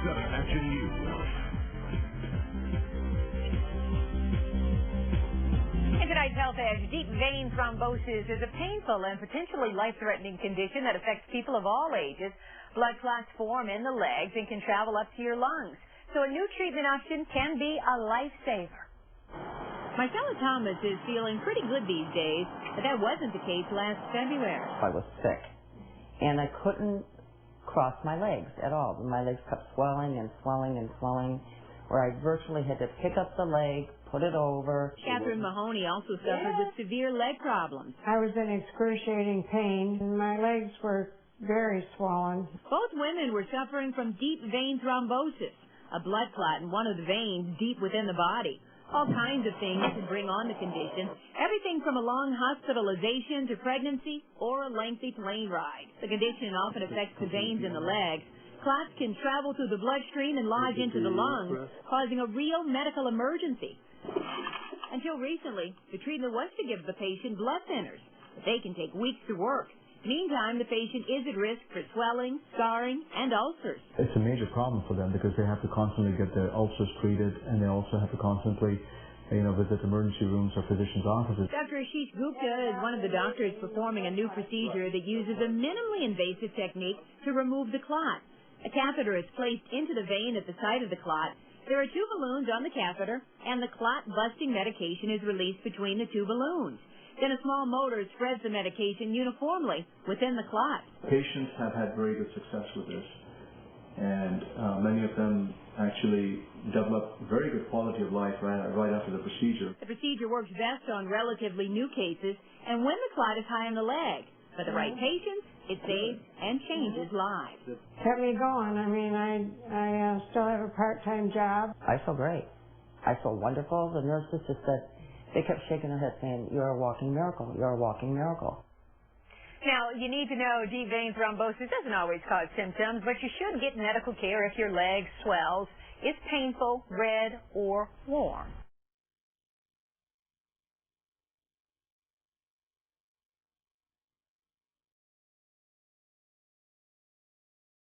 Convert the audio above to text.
Gonna action you. In tonight's Health Edge, deep vein thrombosis is a painful and potentially life-threatening condition that affects people of all ages. Blood clots form in the legs and can travel up to your lungs. So a new treatment option can be a lifesaver. Marcella Thomas is feeling pretty good these days, but that wasn't the case last February. I was sick, and I couldn't cross my legs at all. My legs kept swelling and swelling and swelling, where I virtually had to pick up the leg, put it over. Catherine Mahoney also suffered with severe leg problems. I was in excruciating pain, and my legs were very swollen. Both women were suffering from deep vein thrombosis, a blood clot in one of the veins deep within the body. All kinds of things can bring on the condition, everything from a long hospitalization to pregnancy or a lengthy plane ride. The condition often affects the veins in the legs. Clots can travel through the bloodstream and lodge into the lungs, causing a real medical emergency. Until recently, the treatment was to give the patient blood thinners, but they can take weeks to work. Meantime, the patient is at risk for swelling, scarring, and ulcers. It's a major problem for them because they have to constantly get their ulcers treated, and they also have to constantly, visit emergency rooms or physicians' offices. Dr. Ashish Gupta is one of the doctors performing a new procedure that uses a minimally invasive technique to remove the clot. A catheter is placed into the vein at the site of the clot. There are two balloons on the catheter, and the clot-busting medication is released between the two balloons. Then a small motor spreads the medication uniformly within the clot. Patients have had very good success with this, and many of them actually develop very good quality of life right after the procedure. The procedure works best on relatively new cases and when the clot is high in the leg. For the right patients, it saves and changes lives. Kept me going. I mean, I still have a part-time job. I feel great. I feel wonderful. The nurses just said, they kept shaking their head saying, "You're a walking miracle. You're a walking miracle." Now, you need to know deep vein thrombosis doesn't always cause symptoms, but you should get medical care if your leg swells, is painful, red, or warm.